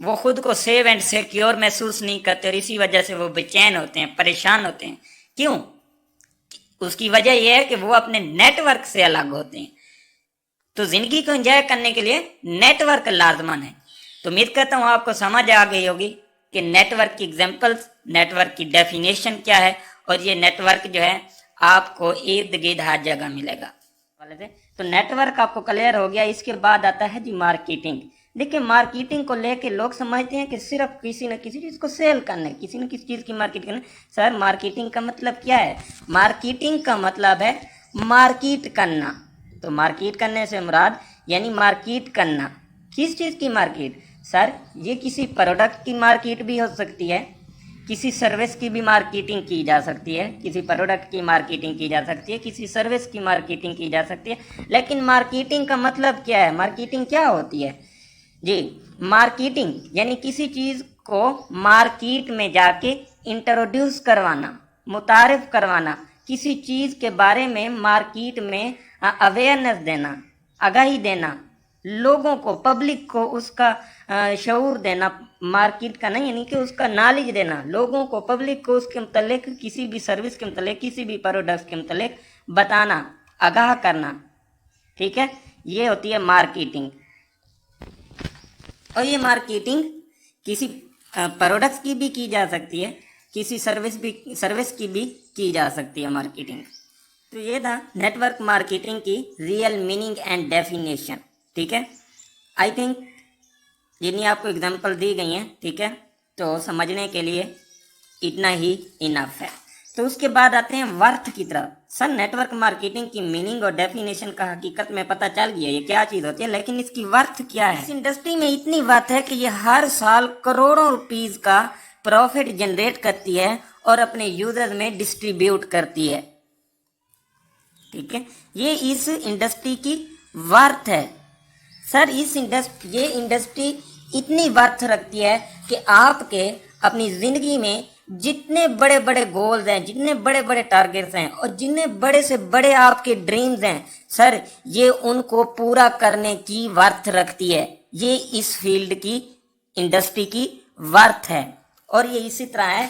وہ خود کو سیف اینڈ سیکیور محسوس نہیں کرتے اور اسی وجہ سے وہ بے چین ہوتے ہیں، پریشان ہوتے ہیں۔ کیوں؟ اس کی وجہ یہ ہے کہ وہ اپنے نیٹ ورک سے الگ ہوتے ہیں۔ تو زندگی کو انجوائے کرنے کے لیے نیٹ ورک لازمن ہے۔ تو امید کرتا ہوں آپ کو سمجھ آ گئی ہوگی کہ نیٹ ورک کی ایگزامپلس، نیٹ ورک کی ڈیفینیشن کیا ہے، اور یہ نیٹ ورک جو ہے آپ کو ارد گرد ہر جگہ ملے گا۔ تو نیٹ ورک آپ کو کلیئر ہو گیا۔ اس کے بعد آتا ہے جی مارکیٹنگ۔ دیکھیں مارکیٹنگ کو لے کے لوگ سمجھتے ہیں کہ صرف کسی نہ کسی چیز کو سیل کرنا ہے، کسی نہ کسی چیز کی مارکیٹ کرنا ہے۔ سر مارکیٹنگ کا مطلب کیا ہے؟ مارکیٹنگ کا مطلب ہے مارکیٹ کرنا۔ تو مارکیٹ کرنے سے مراد یعنی مارکیٹ کرنا، کس چیز کی مارکیٹ؟ سر یہ کسی پروڈکٹ کی مارکیٹ بھی ہو سکتی ہے، کسی سروس کی بھی مارکیٹنگ کی جا سکتی ہے، کسی پروڈکٹ کی مارکیٹنگ کی جا سکتی ہے، کسی سروس کی مارکیٹنگ کی جا سکتی ہے۔ لیکن مارکیٹنگ کا مطلب کیا ہے؟ مارکیٹنگ کیا ہوتی ہے جی؟ مارکیٹنگ یعنی کسی چیز کو مارکیٹ میں جا کے انٹروڈیوس کروانا، متعارف کروانا، کسی چیز کے بارے میں مارکیٹ میں اویئرنیس دینا، آگاہی دینا، لوگوں کو، پبلک کو اس کا شعور دینا، مارکیٹ کا نہیں یعنی کہ اس کا نالج دینا، لوگوں کو، پبلک کو اس کے متعلق، کسی بھی سروس کے متعلق، کسی بھی پروڈکٹ کے متعلق بتانا، آگاہ کرنا، ٹھیک ہے؟ یہ ہوتی ہے مارکیٹنگ۔ اور یہ مارکیٹنگ کسی پروڈکٹس کی بھی کی جا سکتی ہے، کسی سروس کی بھی کی جا سکتی ہے مارکیٹنگ۔ تو یہ تھا نیٹ ورک مارکیٹنگ کی ریئل میننگ اینڈ ڈیفینیشن، ٹھیک ہے؟ آئی تھنک جتنی آپ کو اگزامپل دی گئی ہیں، ٹھیک ہے، تو سمجھنے کے لیے اتنا ہی انف ہے۔ تو اس کے بعد آتے ہیں ورتھ کی طرف۔ سر نیٹ ورک مارکیٹنگ کی میننگ اور ڈیفینیشن کا حقیقت میں پتہ چل گیا یہ کیا چیز ہوتی ہے، لیکن اس کی ورتھ کیا ہے؟ اس انڈسٹری میں اتنی ورتھ ہے کہ یہ ہر سال کروڑوں روپیز کا پروفٹ جنریٹ کرتی ہے اور اپنے یوزر میں ڈسٹریبیوٹ کرتی ہے، ٹھیک ہے؟ یہ اس انڈسٹری کی ورتھ ہے۔ سر یہ انڈسٹری اتنی ورتھ رکھتی ہے کہ آپ کے اپنی زندگی میں جتنے بڑے بڑے گولز ہیں، جتنے بڑے بڑے ٹارگیٹس ہیں اور جتنے بڑے سے بڑے آپ کے ڈریمز ہیں، سر یہ ان کو پورا کرنے کی ورتھ رکھتی ہے۔ یہ اس فیلڈ کی انڈسٹری کی ورتھ ہے اور یہ اسی طرح ہے،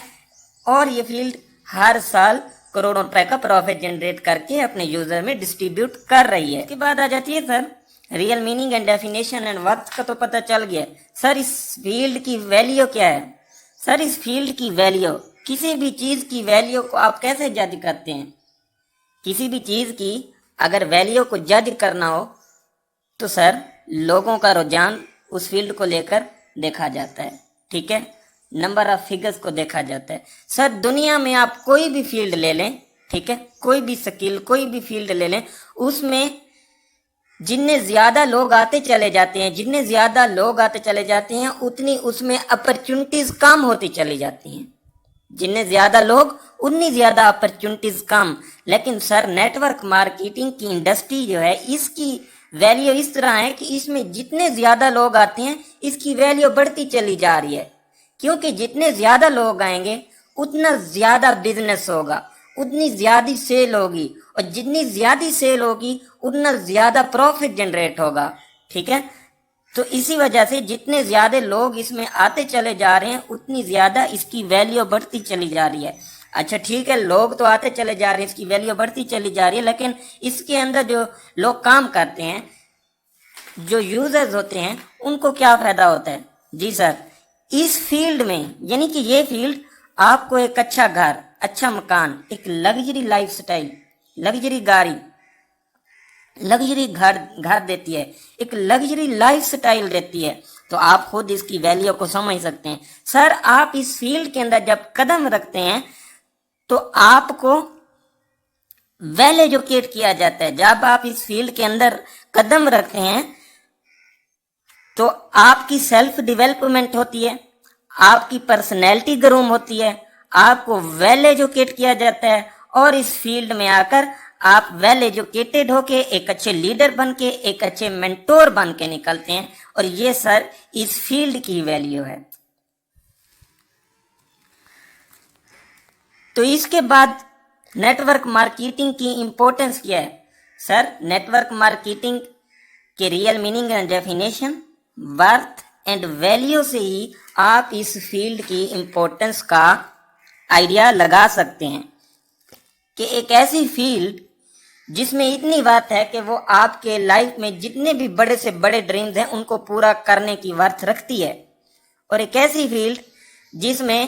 اور یہ فیلڈ ہر سال کروڑوں روپے کا پروفٹ جنریٹ کر کے اپنے یوزر میں ڈسٹریبیوٹ کر رہی ہے۔ اس کے بعد آ جاتی ہے sir real meaning and definition and worth کا تو پتہ چل گیا۔ سر اس فیلڈ کی ویلیو کیا ہے؟ سر اس فیلڈ کی ویلیو، کسی بھی چیز کی ویلیو کو آپ کیسے جج کرتے ہیں؟ کسی بھی چیز کی اگر ویلیو کو جج کرنا ہو تو سر لوگوں کا رجحان اس فیلڈ کو لے کر دیکھا جاتا ہے، ٹھیک ہے؟ نمبر آف فگرز کو دیکھا جاتا ہے۔ سر دنیا میں آپ کوئی بھی فیلڈ لے لیں، ٹھیک ہے، کوئی بھی سکل، کوئی بھی فیلڈ لے لیں، اس میں جتنے زیادہ لوگ آتے چلے جاتے ہیں، جتنے زیادہ لوگ آتے چلے جاتے ہیں، اتنی اس میں اپرچونٹیز کم ہوتی چلی جاتی ہیں۔ جتنے زیادہ لوگ اتنی زیادہ اپرچونٹیز کم۔ لیکن سر نیٹ ورک مارکیٹنگ کی انڈسٹری جو ہے، اس کی ویلیو اس طرح ہے کہ اس میں جتنے زیادہ لوگ آتے ہیں اس کی ویلیو بڑھتی چلی جا رہی ہے، کیونکہ جتنے زیادہ لوگ آئیں گے اتنا زیادہ بزنس ہوگا، اتنی زیادہ سیل ہوگی، اور جتنی زیادہ سیل ہوگی اتنا زیادہ پروفٹ جنریٹ ہوگا، ٹھیک ہے؟ تو اسی وجہ سے جتنے زیادہ لوگ اس میں آتے چلے جا رہے ہیں اتنی زیادہ اس کی ویلیو بڑھتی چلی جا رہی ہے۔ اچھا ٹھیک ہے، لوگ تو آتے چلے جا رہے ہیں، اس کی ویلیو بڑھتی چلی جا رہی ہے، لیکن اس کے اندر جو لوگ کام کرتے ہیں، جو یوزرز ہوتے ہیں، ان کو کیا فائدہ ہوتا ہے؟ جی سر اس فیلڈ میں، یعنی کہ یہ فیلڈ آپ کو ایک اچھا گھر، اچھا مکان، ایک لگژری لائف سٹائل، لگژری گاڑی، لگژری گھر دیتی ہے، ایک لگژری لائف سٹائل دیتی ہے۔ تو آپ خود اس کی ویلیو کو سمجھ سکتے ہیں۔ سر آپ اس فیلڈ کے اندر جب قدم رکھتے ہیں تو آپ کو ویل ایجوکیٹ کیا جاتا ہے۔ جب آپ اس فیلڈ کے اندر قدم رکھتے ہیں تو آپ کی سیلف ڈیولپمنٹ ہوتی ہے، آپ کی پرسنالٹی گروم ہوتی ہے، آپ کو ویل ایجوکیٹ کیا جاتا ہے، اور اس فیلڈ میں آ کر آپ ویل ایجوکیٹڈ ہو کے ایک اچھے لیڈر بن کے، ایک اچھے مینٹور بن کے نکلتے ہیں، اور یہ سر اس فیلڈ کی ویلیو ہے۔ تو اس کے بعد نیٹ ورک مارکیٹنگ کی امپورٹنس کیا ہے؟ سر نیٹ ورک مارکیٹنگ کے real meaning and definition, worth, and value سے ہی آپ اس فیلڈ کی امپورٹنس کا آئیڈیا لگا سکتے ہیں کہ ایک ایسی فیلڈ جس میں اتنی بات ہے کہ وہ آپ کے لائف میں جتنے بھی بڑے سے بڑے ڈریمز ہیں ان کو پورا کرنے کی ورتھ رکھتی ہے، اور ایک ایسی فیلڈ جس میں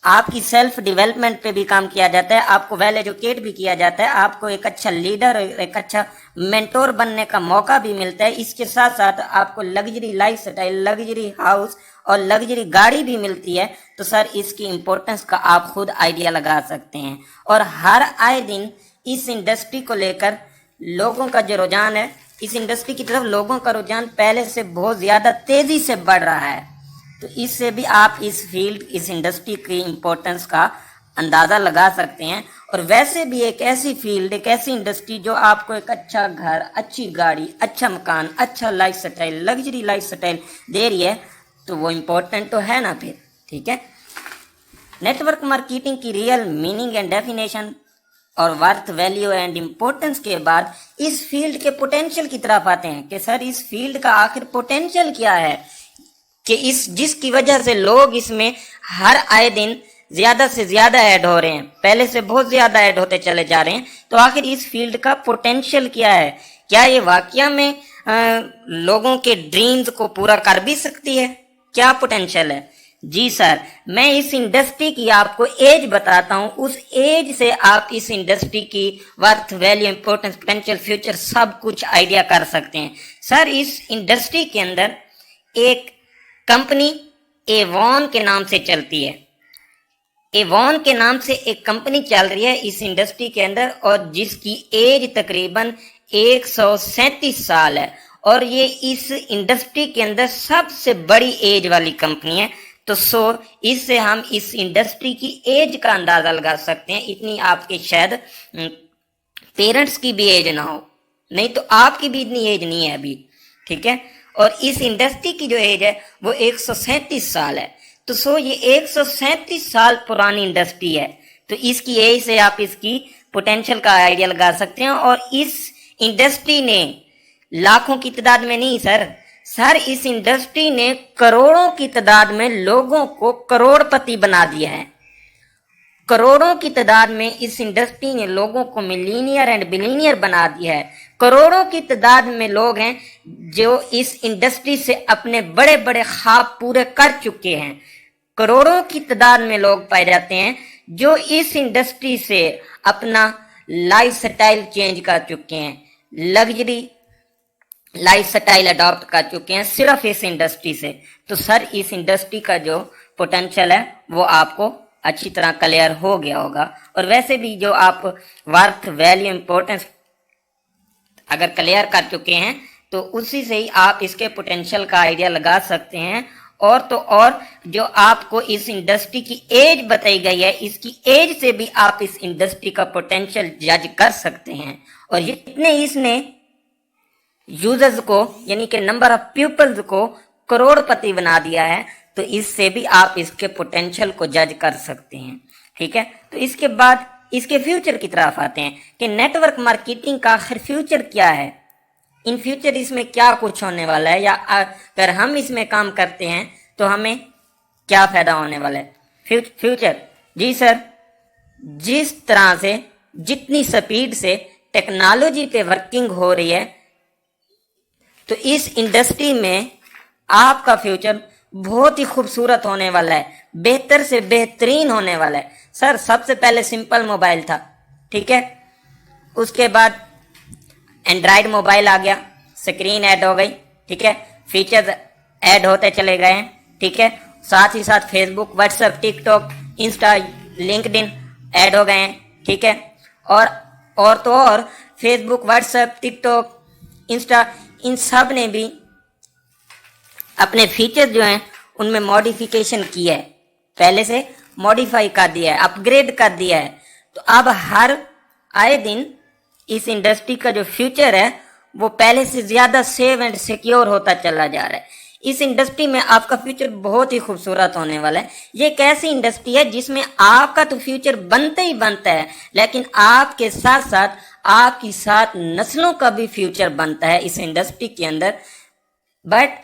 آپ کی سیلف ڈیولپمنٹ پہ بھی کام کیا جاتا ہے، آپ کو ویل ایجوکیٹ بھی کیا جاتا ہے، آپ کو ایک اچھا لیڈر اور ایک اچھا مینٹور بننے کا موقع بھی ملتا ہے، اس کے ساتھ ساتھ آپ کو luxury lifestyle, luxury house اور لگژری گاڑی بھی ملتی ہے۔ تو سر اس کی امپورٹنس کا آپ خود آئیڈیا لگا سکتے ہیں، اور ہر آئے دن اس انڈسٹری کو لے کر لوگوں کا جو رجحان ہے، اس انڈسٹری کی طرف لوگوں کا رجحان پہلے سے بہت زیادہ تیزی سے بڑھ رہا ہے، تو اس سے بھی آپ اس فیلڈ، اس انڈسٹری کی امپورٹنس کا اندازہ لگا سکتے ہیں۔ اور ویسے بھی ایک ایسی فیلڈ، ایک ایسی انڈسٹری جو آپ کو ایک اچھا گھر، اچھی گاڑی، اچھا مکان، اچھا lifestyle, luxury lifestyle دے رہی ہے، تو وہ امپورٹنٹ تو ہے نا پھر، ٹھیک ہے۔ نیٹ ورک مارکیٹنگ کی ریئل میننگ اینڈ ڈیفینیشن اور ورتھ، ویلیو اینڈ امپورٹنس کے بعد اس فیلڈ کے پوٹینشیل کی طرف آتے ہیں کہ سر اس فیلڈ کا آخر پوٹینشیل کیا ہے، کہ جس کی وجہ سے لوگ اس میں ہر آئے دن زیادہ سے زیادہ ایڈ ہو رہے ہیں، پہلے سے بہت زیادہ ایڈ ہوتے چلے جا رہے ہیں، تو آخر اس فیلڈ کا پوٹینشیل کیا ہے؟ کیا یہ واقعہ میں لوگوں کے ڈریمز کو پورا کر بھی سکتی ہے؟ کیا پوٹینشیل ہے؟ جی سر، میں اس انڈسٹری کی آپ کو ایج بتاتا ہوں، اس ایج سے آپ اس انڈسٹری کی worth, value, importance, potential, future سب کچھ آئیڈیا کر سکتے ہیں۔ سر اس انڈسٹری کے اندر ایک کمپنی ایوان کے نام سے چلتی ہے، ایوان کے نام سے ایک کمپنی چل رہی ہے اس انڈسٹری کے اندر، اور جس کی ایج تقریباً 137 سال ہے، اور یہ اس انڈسٹری کے اندر سب سے بڑی ایج والی کمپنی ہے۔ تو اس سے ہم اس انڈسٹری کی ایج کا اندازہ لگا سکتے ہیں، اتنی آپ کے شاید پیرنٹس کی بھی ایج نہ ہو، نہیں تو آپ کی بھی اتنی ایج نہیں ہے ابھی، ٹھیک ہے۔ اور اس انڈسٹری کی جو ایج ہے وہ 137 سال ہے، تو یہ 137 سال پرانی انڈسٹری ہے، تو اس کی ایج سے آپ اس کی پوٹینشیل کا آئیڈیا لگا سکتے ہیں۔ اور اس انڈسٹری نے لاکھوں کی تعداد میں نہیں سر اس انڈسٹری نے کروڑوں کی تعداد میں لوگوں کو کروڑ پتی بنا دیا ہے، کروڑوں کی تعداد میں اس انڈسٹری نے لوگوں کو ملینئر اینڈ بلینئر بنا دیا ہے، کروڑوں کی تعداد میں لوگ ہیں جو اس انڈسٹری سے اپنے بڑے بڑے خواب پورے کر چکے ہیں، کروڑوں کی تعداد میں لوگ پائے جاتے ہیں جو اس انڈسٹری سے اپنا لائف سٹائل چینج کر چکے ہیں، لگژری لائف سٹائل اڈاپٹ کر چکے ہیں صرف اس انڈسٹری سے۔ تو سر اس انڈسٹری کا جو پوٹینشیل ہے وہ آپ کو اچھی طرح کلیئر ہو گیا ہوگا، اور ویسے بھی جو آپ ورتھ، ویلیو، امپورٹنس اگر کلیئر کر چکے ہیں تو اسی سے ہی آپ اس کے پوٹینشیل کا آئیڈیا لگا سکتے ہیں، اور تو اور جو آپ کو اس انڈسٹری کی ایج بتائی گئی ہے، اس کی ایج سے بھی آپ اس انڈسٹری کا پوٹینشیل جج کر سکتے ہیں، اور جتنے اس نے یوزرز کو یعنی کہ نمبر آف پیپلز کو کروڑ پتی بنا دیا ہے، تو اس سے بھی آپ اس کے پوٹینشیل کو جج کر سکتے ہیں، ٹھیک ہے۔ تو اس کے بعد اس کے فیوچر کی طرف آتے ہیں کہ نیٹ ورک مارکیٹنگ کا آخر فیوچر کیا ہے، ان فیوچر اس میں کیا کچھ ہونے والا ہے، یا اگر ہم اس میں کام کرتے ہیں تو ہمیں کیا فائدہ ہونے والا ہے۔ فیوچر، جی سر، جس طرح سے جتنی سپیڈ سے ٹیکنالوجی پہ ورکنگ ہو رہی ہے، تو اس انڈسٹری میں آپ کا فیوچر بہت ہی خوبصورت ہونے والا ہے، بہتر سے بہترین ہونے والا ہے۔ سر سب سے پہلے سمپل موبائل تھا، ٹھیک ہے، اس کے بعد اینڈرائیڈ موبائل آ گیا، سکرین ایڈ ہو گئی، ٹھیک ہے، فیچرز ایڈ ہوتے چلے گئے ہیں، ٹھیک ہے، ساتھ ہی ساتھ فیس بک، واٹس ایپ، ٹک ٹاک، انسٹا، لنکڈ ان ایڈ ہو گئے ہیں، ٹھیک ہے، اور تو اور فیس بک، واٹس ایپ، ٹک ٹاک، انسٹا، ان سب نے بھی اپنے فیچر جو ہیں ان میں موڈیفیکیشن کی ہے، پہلے سے موڈیفائی کر دیا ہے، اپ گریڈ کر دیا ہے، تو اب ہر آئے دن اس انڈسٹری کا جو فیوچر ہے وہ پہلے سے زیادہ سیو اینڈ سیکیور ہوتا چلا جا رہا ہے۔ اس انڈسٹری میں آپ کا فیوچر بہت ہی خوبصورت ہونے والا ہے۔ یہ ایک ایسی انڈسٹری ہے جس میں آپ کا تو فیوچر بنتا ہی بنتا ہے، لیکن آپ کے ساتھ ساتھ آپ کی 7 نسلوں کا بھی فیوچر بنتا ہے اس انڈسٹری کے اندر۔ بٹ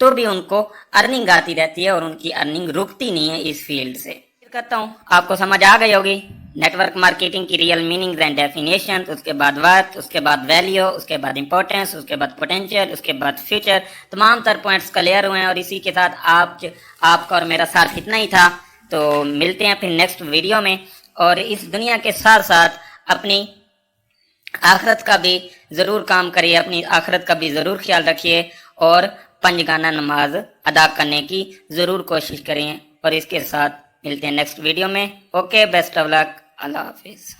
تو بھی ان کو ارننگ آتی رہتی ہے اور ان کی ارننگ رکتی نہیں ہے اس فیلڈ سے. کرتا ہوں آپ کو سمجھ آ گئی ہوگی نیٹورک مارکیٹنگ کی ریئل میننگز اینڈ ڈیفینیشن، اس کے بعد ورتھ، اس کے بعد ویلیو، اس کے بعد امپورٹینس، اس کے بعد پوٹینشیل، اس کے بعد فیوچر. تمام تر پوائنٹس کلیئر ہوئے ہیں اور اسی کے ساتھ آپ کا اور میرا ساتھ اتنا ہی تھا. تو ملتے ہیں پھر نیکسٹ ویڈیو میں، اور اس دنیا کے ساتھ ساتھ اپنی آخرت کا بھی ضرور کام کریے، اپنی آخرت کا بھی ضرور خیال رکھیے، اور 5 گانا نماز ادا کرنے کی ضرور کوشش کریں. اور اس کے ساتھ ملتے ہیں نیکسٹ ویڈیو میں. اوکے، بیسٹ آف لک، اللہ حافظ.